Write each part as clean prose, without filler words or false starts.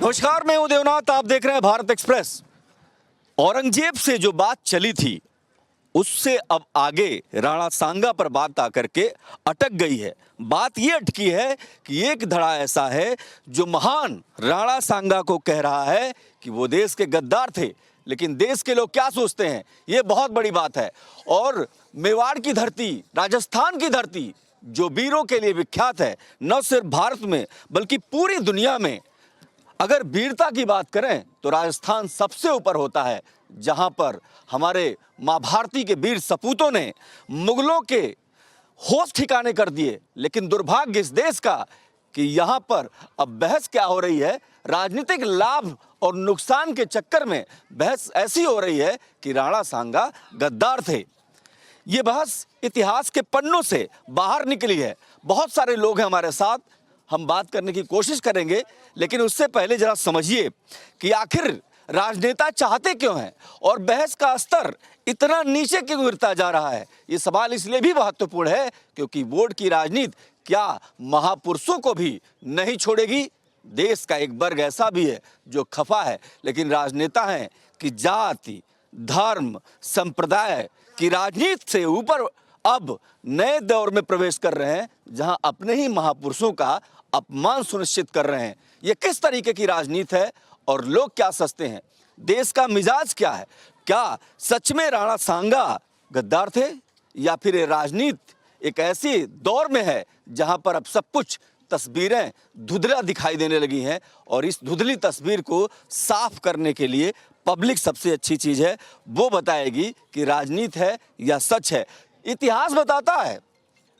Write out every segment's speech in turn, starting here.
नमस्कार, मैं हूं देवनाथ, आप देख रहे हैं भारत एक्सप्रेस। औरंगजेब से जो बात चली थी उससे अब आगे राणा सांगा पर बात आकर के अटक गई है। बात ये अटकी है कि एक धड़ा ऐसा है जो महान राणा सांगा को कह रहा है कि वो देश के गद्दार थे, लेकिन देश के लोग क्या सोचते हैं ये बहुत बड़ी बात है। और मेवाड़ की धरती, राजस्थान की धरती जो वीरों के लिए विख्यात है, न सिर्फ भारत में बल्कि पूरी दुनिया में, अगर वीरता की बात करें तो राजस्थान सबसे ऊपर होता है, जहां पर हमारे मां भारती के वीर सपूतों ने मुगलों के होश ठिकाने कर दिए। लेकिन दुर्भाग्य इस देश का कि यहां पर अब बहस क्या हो रही है, राजनीतिक लाभ और नुकसान के चक्कर में बहस ऐसी हो रही है कि राणा सांगा गद्दार थे। ये बहस इतिहास के पन्नों से बाहर निकली है। बहुत सारे लोग हैं हमारे साथ, हम बात करने की कोशिश करेंगे, लेकिन उससे पहले जरा समझिए कि आखिर राजनेता चाहते क्यों हैं और बहस का स्तर इतना नीचे क्यों गिरता जा रहा है। ये सवाल इसलिए भी महत्वपूर्ण है क्योंकि वोट की राजनीति क्या महापुरुषों को भी नहीं छोड़ेगी। देश का एक वर्ग ऐसा भी है जो खफा है, लेकिन राजनेता हैं कि जाति, धर्म, संप्रदाय की राजनीति से ऊपर अब नए दौर में प्रवेश कर रहे हैं, जहां अपने ही महापुरुषों का अपमान सुनिश्चित कर रहे हैं। ये किस तरीके की राजनीति है और लोग क्या सोचते हैं, देश का मिजाज क्या है? क्या सच में राणा सांगा गद्दार थे या फिर ये राजनीति एक ऐसी दौर में है जहां पर अब सब कुछ तस्वीरें धुंधला दिखाई देने लगी हैं और इस धुंधली तस्वीर को साफ करने के लिए पब्लिक सबसे अच्छी चीज है, वो बताएगी कि राजनीति है या सच है। इतिहास बताता है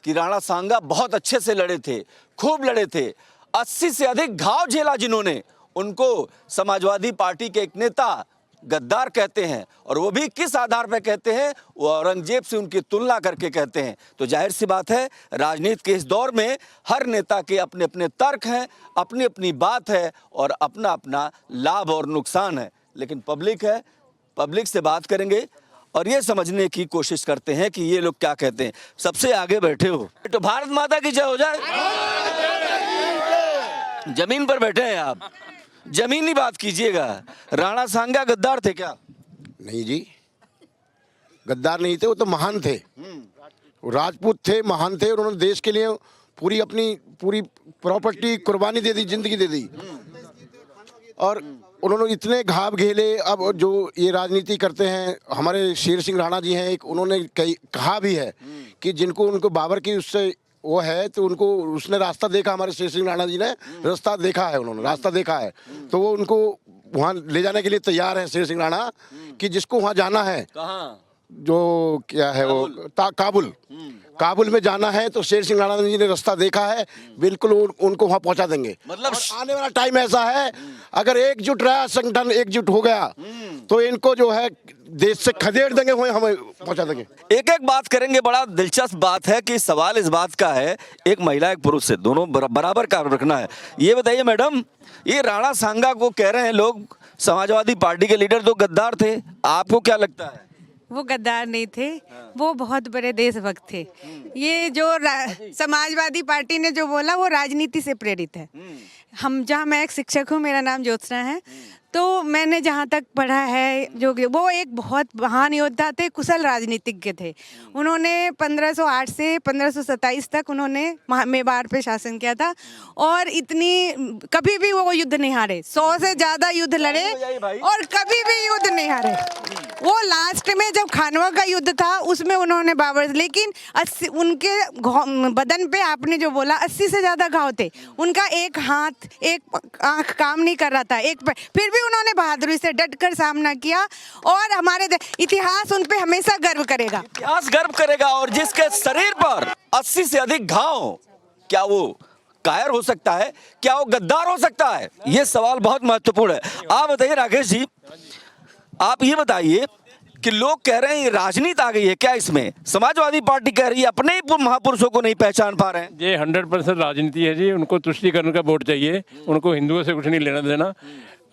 कि राणा सांगा बहुत अच्छे से लड़े थे, खूब लड़े थे। 80 से अधिक घाव झेला जिन्होंने, उनको समाजवादी पार्टी के एक नेता गद्दार कहते हैं। और वो भी किस आधार पर कहते हैं, वो औरंगजेब से उनकी तुलना करके कहते हैं। तो जाहिर सी बात है, राजनीति के इस दौर में हर नेता के अपने अपने तर्क हैं, अपनी अपनी बात है और अपना अपना लाभ और नुकसान है। लेकिन पब्लिक है, पब्लिक से बात करेंगे और ये समझने की कोशिश करते हैं कि ये लोग क्या कहते हैं। सबसे आगे बैठे हो तो भारत माता की जय हो जाए। जमीन पर बैठे हैं आप, जमीनी बात कीजिएगा। राणा सांगा गद्दार थे क्या? नहीं जी, गद्दार नहीं थे, वो तो महान थे, वो राजपूत थे, महान थे और उन्होंने देश के लिए पूरी अपनी पूरी प्रॉपर्टी कुर्बानी दे दी, जिंदगी दे दी। और उन्होंने इतने घाव घेले। अब जो ये राजनीति करते हैं, हमारे शेर सिंह राणा जी हैं एक, उन्होंने कहा भी है कि जिनको उनको बाबर की उससे वो है तो उनको उसने रास्ता देखा, हमारे शेर सिंह राणा जी ने रास्ता देखा है, उन्होंने रास्ता देखा है, तो वो उनको वहाँ ले जाने के लिए तैयार है शेर सिंह राणा, कि जिसको वहाँ जाना है। कहाँ? जो क्या है वो काबुल, काबुल में जाना है तो शेर सिंह राणा जी ने रास्ता देखा है, बिल्कुल उनको वहाँ पहुँचा देंगे। मतलब आने वाला टाइम ऐसा है, अगर एकजुट रहा, संगठन एकजुट हो गया तो इनको जो है देश से खदेड़ देंगे, वहीं हमें पहुँचा देंगे। एक एक बात करेंगे। बड़ा दिलचस्प बात है कि सवाल इस बात का है, एक महिला एक पुरुष से दोनों बराबर काम रखना है। ये बताइए मैडम, ये राणा सांगा को कह रहे हैं लोग, समाजवादी पार्टी के लीडर, तो गद्दार थे, आपको क्या लगता है? वो गद्दार नहीं थे, वो बहुत बड़े देशभक्त थे। ये जो समाजवादी पार्टी ने जो बोला वो राजनीति से प्रेरित है। मैं एक शिक्षक हूँ, मेरा नाम ज्योत्सना है, तो मैंने जहाँ तक पढ़ा है, जो वो एक बहुत महान योद्धा थे, कुशल राजनीतिज्ञ थे। उन्होंने 1508 से 1527 तक उन्होंने मेवाड़ पे शासन किया था और इतनी कभी भी वो युद्ध नहीं हारे। 100 से ज़्यादा युद्ध लड़े और कभी भी युद्ध नहीं हारे। वो लास्ट में जब खानवा का युद्ध था उसमें उन्होंने बाबर, लेकिन 80 उनके बदन पे आपने जो बोला 80 से ज़्यादा घाव थे। उनका एक हाथ, एक आँख काम नहीं कर रहा था, फिर भी उन्होंने बहादुरी से डटकर सामना किया और हमारे इतिहास उन पे हमेशा गर्व करेगा। इतिहास गर्व करेगा। और जिसके शरीर पर 80 से अधिक घाव, क्या वो कायर हो सकता है? क्या वो गद्दार हो सकता है? ये सवाल बहुत महत्वपूर्ण है। आप बताइए राकेश जी, आप ये बताइए कि लोग कह रहे हैं ये राजनीति आ गई है क्या इसमें? समाजवादी पार्टी कह रही है अपने ही महापुरुषों को नहीं पहचान पा रहे हैं। ये 100% राजनीति है जी। उनको तुष्टीकरण का वोट चाहिए, उनको हिंदुओं से कुछ नहीं लेना देना।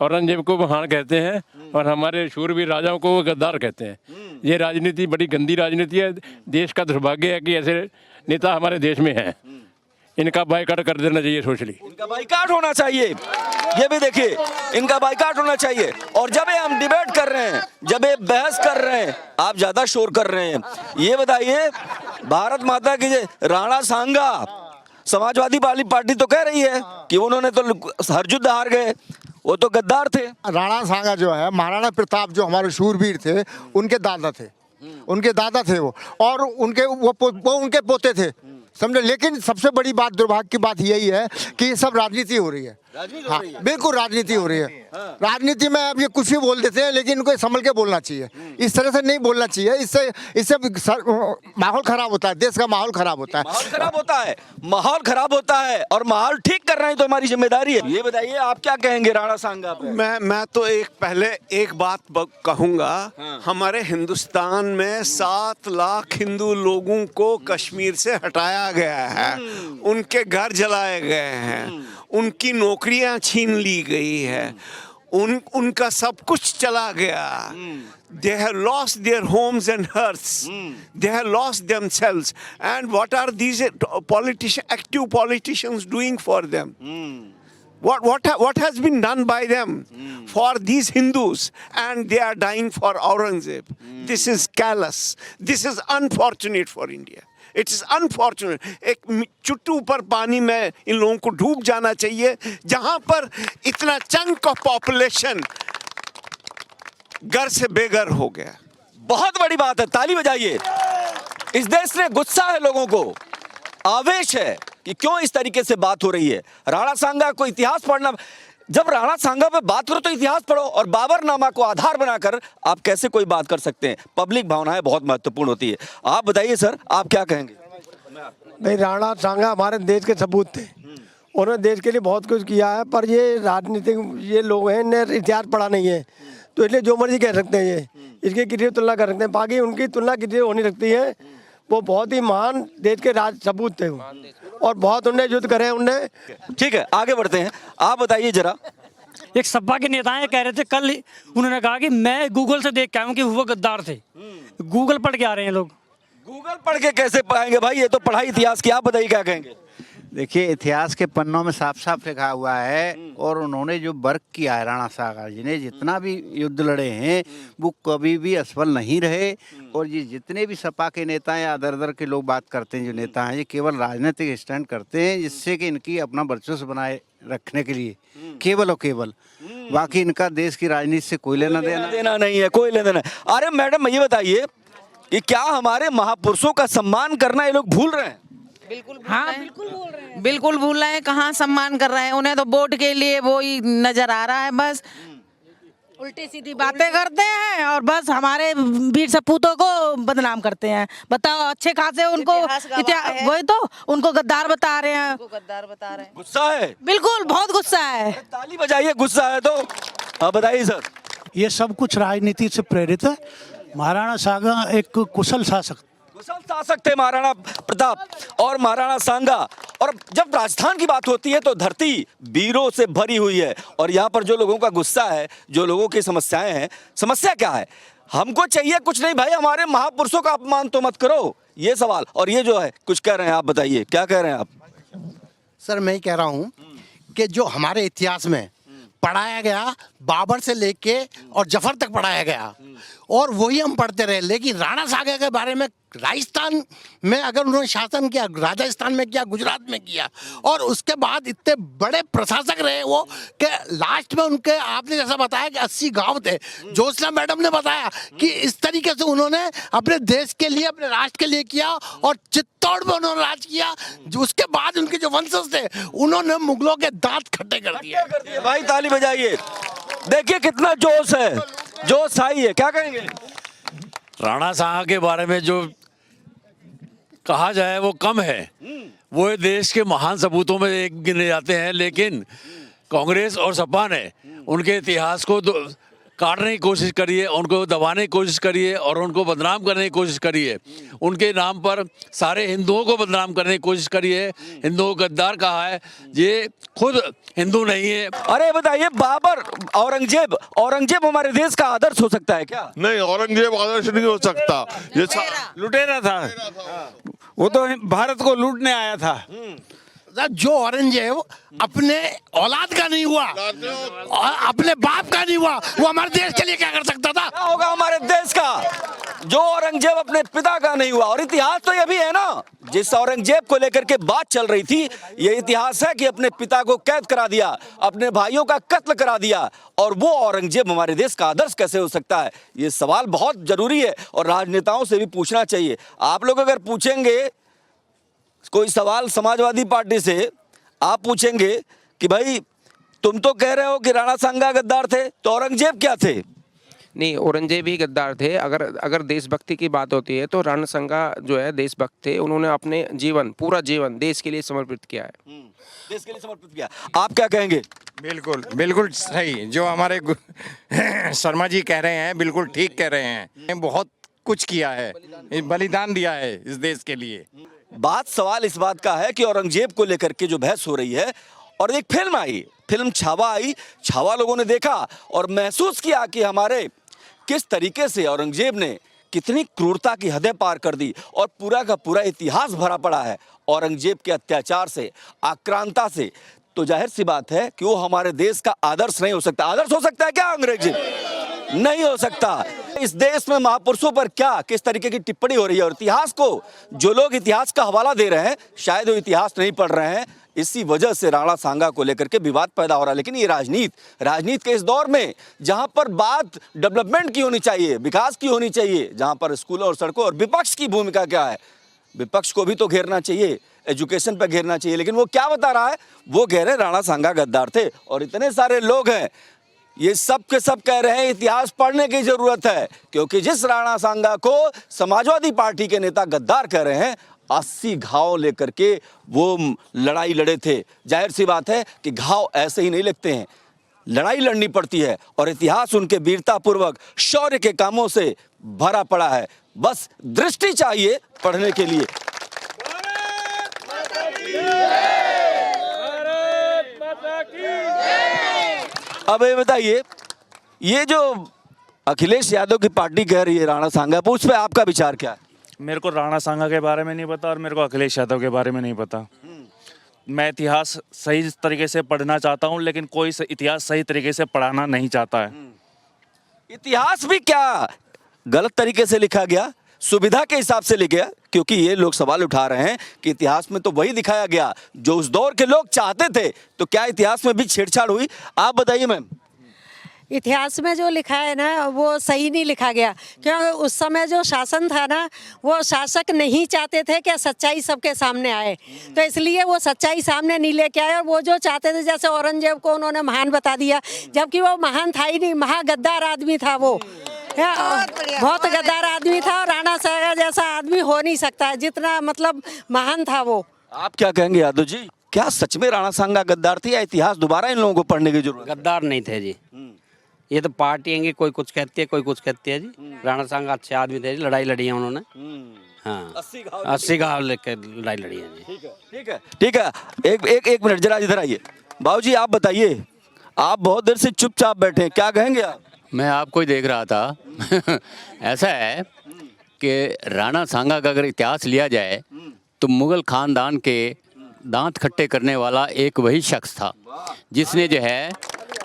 औरंगजेब को महान कहते हैं और हमारे शूरवीर राजाओं को वो गद्दार कहते हैं। ये राजनीति बड़ी गंदी राजनीति है। देश का दुर्भाग्य है कि ऐसे नेता हमारे देश में हैं। इनका बाइकआउट कर देना चाहिए सोशली। इनका बाइकाट होना चाहिए, ये भी देखिए, इनका बाइकाट होना चाहिए। और जब ये हम डिबेट कर रहे हैं, जब ये बहस कर रहे हैं, आप ज्यादा शोर कर रहे हैं। ये बताइए, भारत माता की जय, राणा सांगा, समाजवादी वाली पार्टी तो कह रही है कि उन्होंने तो हर युद्ध हार गए, वो तो गद्दार थे। राणा सांगा जो है, महाराणा प्रताप जो हमारे शूरवीर थे, उनके दादा थे, उनके दादा थे वो, और उनके वो उनके पोते थे, समझे। लेकिन सबसे बड़ी बात, दुर्भाग्य की बात यही है कि ये सब राजनीति हो रही है। हाँ, बिल्कुल राजनीति हो रही है। राजनीति में अब ये कुछ भी बोल देते हैं, लेकिन इनको संभल के बोलना चाहिए, इस तरह से नहीं बोलना चाहिए। इससे माहौल खराब होता है, देश का माहौल खराब होता है। माहौल खराब होता है, माहौल खराब होता है, और माहौल ठीक कर रहे हैं तो हमारी जिम्मेदारी है। ये बताइए, आप क्या कहेंगे राणा सांगा पे? मैं तो पहले एक बात कहूंगा। हमारे हिंदुस्तान में 7 लाख हिंदू लोगों को कश्मीर से हटाया गया है, उनके घर जलाए गए हैं, उनकी नौकरियां छीन ली गई है, उनका सब कुछ चला गया। They have lost their homes and hearths. They have lost themselves. And what are these active politicians doing for them? What has been done by them for these Hindus? And they are dying for Aurangzeb. This is callous. This is unfortunate for India. It is unfortunate. एक चुट्टू ऊपर पानी में इन लोगों को डूब जाना चाहिए, जहां पर इतना चंक ऑफ पॉपुलेशन घर से बेघर हो गया। बहुत बड़ी बात है, ताली बजाइए। इस देश में गुस्सा है, लोगों को आवेश है कि क्यों इस तरीके से बात हो रही है। राणा सांगा को इतिहास पढ़ना, जब राणा सांगा पे बात करो तो इतिहास पढ़ो, और बाबरनामा को आधार बनाकर आप कैसे कोई बात कर सकते हैं? पब्लिक भावनाएं बहुत महत्वपूर्ण होती है। आप बताइए सर, आप क्या कहेंगे? नहीं, राणा सांगा हमारे देश के सपूत थे, उन्होंने देश के लिए बहुत कुछ किया है, पर ये राजनीतिक ये लोग हैं, इन्हें इतिहास पढ़ा नहीं है, तो इसलिए जो मर्जी कह सकते हैं, ये इसकी किसी तुलना कर सकते हैं। बाकी उनकी तुलना किसी हो नहीं सकती है। वो बहुत ही महान देश के राज सपूत थे वो, और बहुत उन्हें युद्ध करे उनने। ठीक है, आगे बढ़ते हैं। आप बताइए जरा। एक सपा के नेता कह रहे थे कल, उन्होंने कहा कि मैं गूगल से देख के आया हूं कि वो गद्दार थे। गूगल पढ़ के आ रहे हैं लोग। गूगल पढ़ के कैसे पाएंगे भाई, ये तो पढ़ाई इतिहास की। आप बताइए क्या कहेंगे? देखिए, इतिहास के पन्नों में साफ साफ लिखा हुआ है, और उन्होंने जो वर्क किया है राणा सांगा जी ने, जितना भी युद्ध लड़े हैं वो कभी भी असफल नहीं रहे। और ये जितने भी सपा के नेता या अदर अदर के लोग बात करते हैं, जो नेता हैं, ये केवल राजनीतिक स्टैंड करते हैं, जिससे कि इनकी अपना वर्चस्व बनाए रखने के लिए, केवल और केवल। बाकी इनका देश की राजनीति से कोई लेना देना नहीं है, कोई लेना देना। अरे मैडम, ये बताइए कि क्या हमारे महापुरुषों का सम्मान करना ये लोग भूल रहे हैं? हाँ, बिल्कुल भूल रहे हैं। कहाँ सम्मान कर रहे हैं? उन्हें तो वोट के लिए वो ही नजर आ रहा है, बस उल्टी सीधी बातें करते हैं और बस हमारे वीर सपूतों को बदनाम करते हैं। बताओ, अच्छे खासे उनको वही तो उनको गद्दार बता रहे हैं, गद्दार बता रहे हैं। गुस्सा है, बिल्कुल बहुत गुस्सा है। ताली बजाइए, गुस्सा है तो। हाँ बताइए सर। ये सब कुछ राजनीति से प्रेरित है। महाराणा सांगा एक कुशल शासक थे, महाराणा प्रताप और महाराणा सांगा। और जब राजस्थान की बात होती है तो धरती वीरों से भरी हुई है। और यहाँ पर जो लोगों का गुस्सा है, जो लोगों की समस्याएं हैं, समस्या क्या है? हमको चाहिए कुछ नहीं भाई, हमारे महापुरुषों का अपमान तो मत करो, ये सवाल। और ये जो है कुछ कह रहे हैं, आप बताइए क्या कह रहे हैं आप? सर, मैं ही कह रहा हूँ कि जो हमारे इतिहास में पढ़ाया गया, बाबर से लेके और जफर तक पढ़ाया गया, और वही हम पढ़ते रहे। लेकिन राणा सांगा के बारे में राजस्थान में अगर उन्होंने शासन किया, राजस्थान में किया, गुजरात में किया, और उसके बाद इतने बड़े प्रशासक रहे वो कि लास्ट में उनके, आपने जैसा बताया कि 80 गांव थे। ज्योत्सना मैडम ने बताया कि इस तरीके से उन्होंने अपने देश के लिए, अपने राष्ट्र के लिए किया, और चित्तौड़ में उन्होंने राज किया। उसके बाद उनके जो वंशज थे, उन्होंने मुगलों के दांत खट्टे कर दिए। भाई ताली बजाइए, देखिए कितना जोश है, जोश आई है। क्या कहेंगे? राणा सांगा के बारे में जो कहा जाए वो कम है। वो देश के महान सपूतों में एक गिने जाते हैं, लेकिन कांग्रेस और सपा ने उनके इतिहास को काटने की कोशिश करी है, उनको दबाने की कोशिश करी है, और उनको बदनाम करने की कोशिश करी है। उनके नाम पर सारे हिंदुओं को बदनाम करने की कोशिश करी है, हिंदुओं को गद्दार कहा है। ये खुद हिंदू नहीं है। अरे बताइए, बाबर, औरंगजेब हमारे देश का आदर्श हो सकता है क्या? नहीं, औरंगजेब आदर्श नहीं हो सकता। ये लुटेरा था, वो तो भारत को लूटने आया था। जो औरंगजेब अपने औलाद का नहीं हुआ और अपने बाप का नहीं हुआ, वो हमारे देश के लिए क्या कर सकता था? क्या होगा हमारे देश का? जो औरंगजेब अपने पिता का नहीं हुआ। और इतिहास तो ये भी है ना, जिस औरंगजेब को लेकर के बात चल रही थी, ये इतिहास है कि अपने पिता को कैद करा दिया, अपने भाइयों का कत्ल करा दिया, और वो औरंगजेब हमारे देश का आदर्श कैसे हो सकता है? ये सवाल बहुत जरूरी है और राजनेताओं से भी पूछना चाहिए। आप लोग अगर पूछेंगे कोई सवाल समाजवादी पार्टी से, आप पूछेंगे कि भाई तुम तो कह रहे हो कि राणा सांगा गद्दार थे, तो औरंगजेब क्या थे? नहीं, औरंगजेब ही गद्दार थे। अगर देशभक्ति की बात होती है तो राणा सांगा जो है देशभक्त थे। उन्होंने अपने जीवन, पूरा जीवन देश के लिए समर्पित किया है। देश के लिए समर्पित किया। आप क्या कहेंगे? बिल्कुल बिल्कुल सही, जो हमारे शर्मा जी कह रहे हैं बिल्कुल ठीक कह रहे हैं। बहुत कुछ किया है, बलिदान दिया है इस देश के लिए। बात सवाल इस बात का है कि औरंगजेब को लेकर के जो बहस हो रही है, और एक फिल्म आई, फिल्म छावा आई, छावा लोगों ने देखा और महसूस किया कि हमारे किस तरीके से औरंगजेब ने कितनी क्रूरता की हदें पार कर दी, और पूरा का पूरा इतिहास भरा पड़ा है औरंगजेब के अत्याचार से, आक्रांता से। तो जाहिर सी बात है कि वो हमारे देश का आदर्श नहीं हो सकता। आदर्श हो सकता है क्या औरंगजेब? नहीं हो सकता। इस देश में महापुरुषों पर क्या किस तरीके की टिप्पणी हो रही है, और इतिहास को जो लोग इतिहास का हवाला दे रहे हैं, शायद वो इतिहास नहीं पढ़ रहे हैं। इसी वजह से राणा सांगा को लेकर के विवाद पैदा हो रहा है। लेकिन ये राजनीति के इस दौर में, जहां पर बात डेवलपमेंट की होनी चाहिए, विकास की होनी चाहिए, जहां पर स्कूलों और सड़कों, और विपक्ष की भूमिका क्या है? विपक्ष को भी तो घेरना चाहिए, एजुकेशन पर घेरना चाहिए। लेकिन वो क्या बता रहा है? वो कह रहे राणा सांगा गद्दार थे, और इतने सारे लोग हैं, ये सब के सब कह रहे हैं इतिहास पढ़ने की जरूरत है, क्योंकि जिस राणा सांगा को समाजवादी पार्टी के नेता गद्दार कह रहे हैं, 80 घाव लेकर के वो लड़ाई लड़े थे। जाहिर सी बात है कि घाव ऐसे ही नहीं लगते हैं, लड़ाई लड़नी पड़ती है, और इतिहास उनके वीरतापूर्वक शौर्य के कामों से भरा पड़ा है। बस दृष्टि चाहिए पढ़ने के लिए। अब ये बताइए, ये जो अखिलेश यादव की पार्टी कह रही है राणा सांगा पर, उस पर आपका विचार क्या है? मेरे को राणा सांगा के बारे में नहीं पता, और मेरे को अखिलेश यादव के बारे में नहीं पता। मैं इतिहास सही तरीके से पढ़ना चाहता हूँ, लेकिन कोई इतिहास सही तरीके से पढ़ाना नहीं चाहता है। इतिहास भी क्या गलत तरीके से लिखा गया, सुविधा के हिसाब से लिखा गया, क्योंकि ये लोग सवाल उठा रहे हैं कि इतिहास में तो वही दिखाया गया जो उस दौर के लोग चाहते थे, तो क्या इतिहास में भी छेड़छाड़ हुई? आप बताइए मैम। इतिहास में जो लिखा है ना, वो सही नहीं लिखा गया, क्योंकि उस समय जो शासन था ना, वो शासक नहीं चाहते थे कि सच्चाई सबके सामने आए, तो इसलिए वो सच्चाई सामने नहीं लेके आए। और वो जो चाहते थे, जैसे औरंगजेब को उन्होंने महान बता दिया, जबकि वो महान था ही नहीं, महागद्दार आदमी था वो, बहुत गद्दार आदमी था, और राणा सांगा जैसा आदमी हो नहीं सकता है, जितना मतलब महान था वो। आप क्या कहेंगे यादव जी? क्या सच में राणा सांगा गद्दार थे, या इतिहास दोबारा इन लोगों को पढ़ने की जरूरत? गद्दार नहीं थे जी, ये तो पार्टी है, कोई कुछ कहती है कोई कुछ कहती है जी। राणा सांगा अच्छे आदमी थे जी, लड़ाई लड़ी है उन्होंने। हाँ, 80 घाव लेकर लड़ाई लड़ी है जी। ठीक है। एक मिनट जरा इधर आइए। बाबूजी आप बताइए, आप बहुत देर से चुपचाप बैठे हैं, क्या कहेंगे आप? मैं आपको ही देख रहा था। ऐसा है कि राणा सांगा का अगर इतिहास लिया जाए तो मुगल खानदान के दांत खट्टे करने वाला एक वही शख्स था, जिसने जो है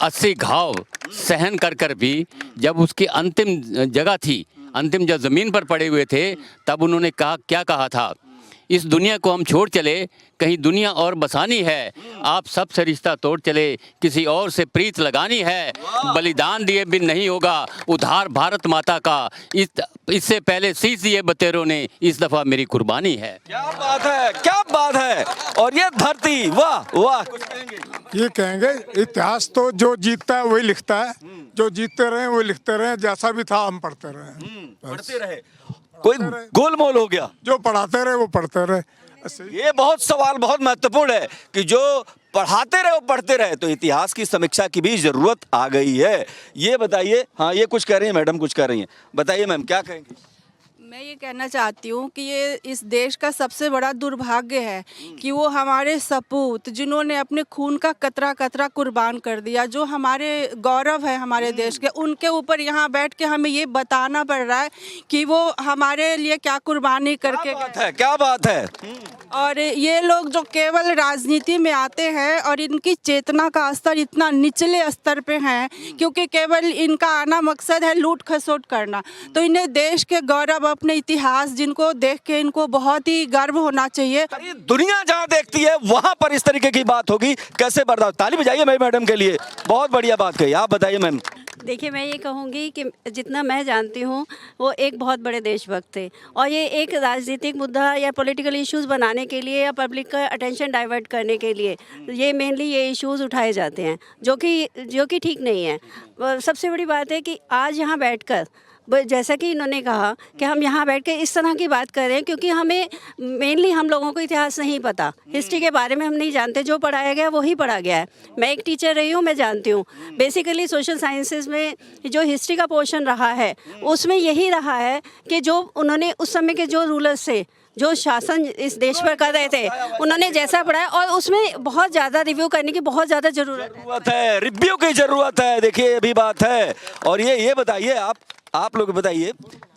80 घाव सहन कर भी, जब उसकी अंतिम जगह थी, अंतिम जब ज़मीन पर पड़े हुए थे, तब उन्होंने क्या कहा था? इस दुनिया को हम छोड़ चले, कहीं दुनिया और बसानी है, आप सब से रिश्ता तोड़ चले, किसी और से प्रीत लगानी है, बलिदान दिए बिन नहीं होगा उद्धार भारत माता का, इससे पहले शीश दिए बतेरों ने, इस दफ़ा मेरी कुर्बानी है। क्या बात है, क्या बात है। और ये धरती, वाह वाह। ये कहेंगे इतिहास तो जो जीतता है वही लिखता है, जो जीतते रहे वो लिखते रहे, जैसा भी था हम पढ़ते रहे, कोई गोलमोल हो गया, जो पढ़ाते रहे वो पढ़ते रहे। ये बहुत सवाल बहुत महत्वपूर्ण है कि जो पढ़ाते रहे वो पढ़ते रहे, तो इतिहास की समीक्षा की भी जरूरत आ गई है। ये बताइए, हाँ ये कुछ कह रही है मैडम, कुछ कह रही हैं, बताइए मैम क्या कहेंगे? मैं ये कहना चाहती हूँ कि ये इस देश का सबसे बड़ा दुर्भाग्य है कि वो हमारे सपूत जिन्होंने अपने खून का कतरा कतरा कुर्बान कर दिया, जो हमारे गौरव है हमारे देश के, उनके ऊपर यहाँ बैठ के हमें ये बताना पड़ रहा है कि वो हमारे लिए क्या कुर्बानी करके क्या बात है। और ये लोग जो केवल राजनीति में आते हैं और इनकी चेतना का स्तर इतना निचले स्तर पे है, क्योंकि केवल इनका आना मकसद है लूट खसोट करना। तो इन्हें देश के गौरव, अपने इतिहास, जिनको देख के इनको बहुत ही गर्व होना चाहिए। दुनिया जहां देखती है वहां पर इस तरीके की बात होगी, कैसे बर्दाश्त। ताली बजाइए मेरी मैडम के लिए, बहुत बढ़िया बात कही। आप बताइए मैम। देखिए, मैं ये कहूँगी कि जितना मैं जानती हूँ वो एक बहुत बड़े देशभक्त थे, और ये एक राजनीतिक मुद्दा या पॉलिटिकल इश्यूज बनाने के लिए या पब्लिक का अटेंशन डाइवर्ट करने के लिए ये मेनली ये इश्यूज उठाए जाते हैं, जो कि ठीक नहीं है। सबसे बड़ी बात है कि आज यहाँ बैठकर, जैसा कि इन्होंने कहा कि हम यहाँ बैठ के इस तरह की बात कर रहे हैं, क्योंकि हमें मेनली हम लोगों को इतिहास नहीं पता, हिस्ट्री के बारे में हम नहीं जानते। जो पढ़ाया गया वही पढ़ा गया है। मैं एक टीचर रही हूँ, मैं जानती हूँ। बेसिकली सोशल साइंसेज में जो हिस्ट्री का पोर्शन रहा है उसमें यही रहा है कि जो उन्होंने उस समय के जो रूलर्स थे, जो शासन इस देश पर कर रहे थे, उन्होंने जैसा पढ़ाया, और उसमें बहुत ज़्यादा रिव्यू करने की बहुत ज़्यादा ज़रूरत है, रिव्यू की ज़रूरत है। देखिए ये भी बात है। और ये बताइए, आप लोग बताइए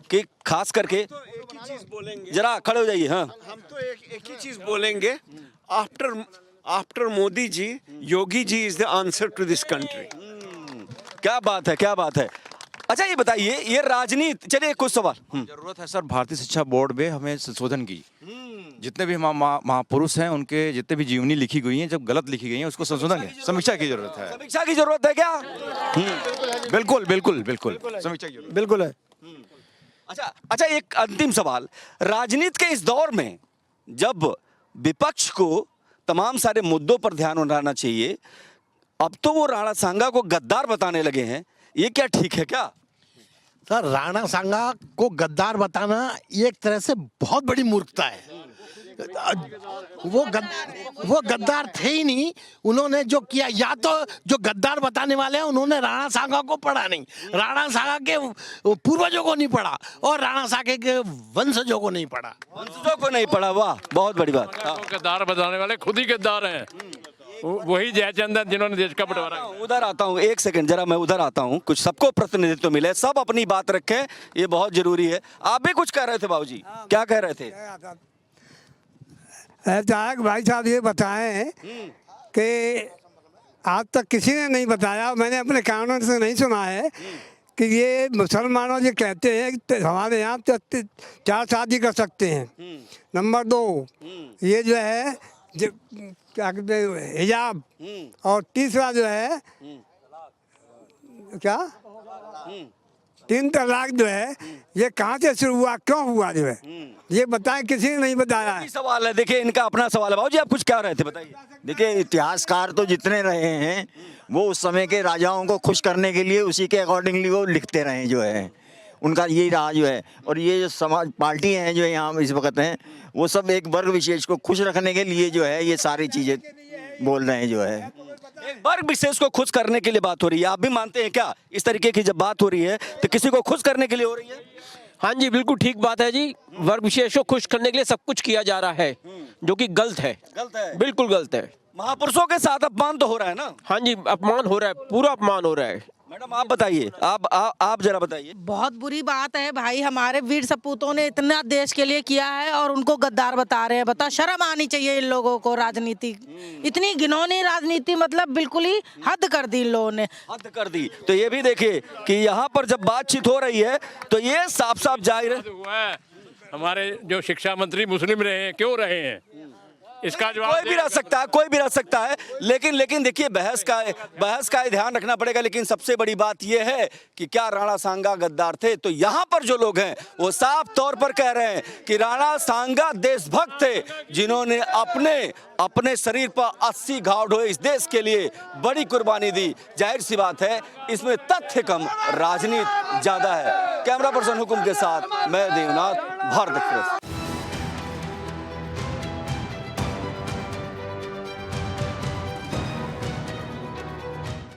कि खास करके जरा खड़े हो जाइए। हाँ, हम तो एक ही चीज बोलेंगे, after Modi ji, Yogi ji is the answer to this country. क्या बात है, क्या बात है। अच्छा ये बताइए, ये राजनीति, चलिए कुछ सवाल। जरूरत है सर भारतीय शिक्षा बोर्ड में हमें संशोधन की। जितने भी महापुरुष हैं उनके जितने भी जीवनी लिखी गई हैं, जब गलत लिखी गई हैं उसको संशोधन की, समीक्षा की जरूरत है। समीक्षा की जरूरत है क्या? बिल्कुल बिल्कुल बिल्कुल समीक्षा की जरूरत बिल्कुल है। अच्छा एक अंतिम सवाल, राजनीति के इस दौर में जब विपक्ष को तमाम सारे मुद्दों पर ध्यान उठाना चाहिए, अब तो वो राणा सांगा को गद्दार बताने लगे हैं, ये क्या ठीक है क्या? सर, राणा सांगा को गद्दार बताना ये एक तरह से बहुत बड़ी मूर्खता है। वो गद्दार थे ही नहीं। उन्होंने जो किया, या तो जो गद्दार बताने वाले हैं उन्होंने राणा सांगा को पढ़ा नहीं, राणा सांगा के पूर्वजों को नहीं पढ़ा, और राणा सांगा के वंशजों को नहीं पढ़ा। वंशजों को नहीं पढ़ा, वाह बहुत बड़ी बात। गद्दार बताने वाले खुद ही गद्दार हैं। वही जयचंदन जिन्होंने देश का बंटवारा। उधर आता हूँ, एक सेकंड जरा मैं उधर आता हूँ। कुछ सबको प्रतिनिधित्व मिले, सब अपनी बात रखें, ये बहुत जरूरी है। आप भी कुछ कह रहे थे बाबूजी, क्या कह रहे थे? चाहक भाई साहब ये बताएं कि आज तक किसी ने नहीं बताया, मैंने अपने कानों से नहीं सुना है कि ये मुसलमानों ये कहते हैं कि हमारे यहाँ 4 शादी कर सकते हैं। नंबर 2 ये जो है क्या कहते हैं, हिजाब, और तीसरा जो है क्या 3 तलाक जो है, ये कहाँ से शुरू हुआ, क्यों हुआ, जो है ये बताएं, किसी ने नहीं बताया है। सवाल है, देखिए इनका अपना सवाल है। बाबूजी आप कुछ कह रहे थे, बताइए। देखिए, इतिहासकार तो जितने रहे हैं वो उस समय के राजाओं को खुश करने के लिए उसी के अकॉर्डिंगली वो लिखते रहे, जो है उनका यही रहा, जो है। और ये जो समाज पार्टी हैं जो यहाँ इस वक्त हैं, वो सब एक वर्ग विशेष को खुश रखने के लिए जो है ये सारी चीजें बोल रहे हैं, जो है एक वर्ग विशेष को खुश करने के लिए बात हो रही है। आप भी मानते हैं क्या इस तरीके की जब बात हो रही है तो किसी को खुश करने के लिए हो रही है? हाँ जी, बिल्कुल ठीक बात है जी। वर्ग विशेष को खुश करने के लिए सब कुछ किया जा रहा है, जो कि गलत है। गलत है, बिल्कुल गलत है। महापुरुषों के साथ अपमान तो हो रहा है ना? हाँ जी, अपमान हो रहा है, पूरा अपमान हो रहा है। मैडम आप बताइए, आप जरा बताइए। बहुत बुरी बात है भाई, हमारे वीर सपूतों ने इतना देश के लिए किया है और उनको गद्दार बता रहे हैं। बताओ, शर्म आनी चाहिए इन लोगों को। राजनीति इतनी घिनौनी राजनीति, मतलब बिल्कुल ही हद कर दी इन लोगों ने, हद कर दी। तो ये भी देखिए कि यहाँ पर जब बातचीत हो रही है तो ये साफ साफ जाहिर है, हमारे जो शिक्षा मंत्री मुस्लिम रहे हैं, क्यों रहे हैं, इसका जवाब कोई भी रह सकता है, कोई भी रह सकता है। लेकिन देखिए बहस का ध्यान रखना पड़ेगा। लेकिन सबसे बड़ी बात यह है कि क्या राणा सांगा गद्दार थे? तो यहाँ पर जो लोग हैं वो साफ तौर पर कह रहे हैं कि राणा सांगा देशभक्त थे, जिन्होंने अपने शरीर पर 80 घाव ढोए इस देश के लिए, बड़ी कुर्बानी दी। जाहिर सी बात है इसमें तथ्य कम, राजनीति ज्यादा है। कैमरा पर्सन हुकुम के साथ मैं देवनाथ, भारत एक्सप्रेस।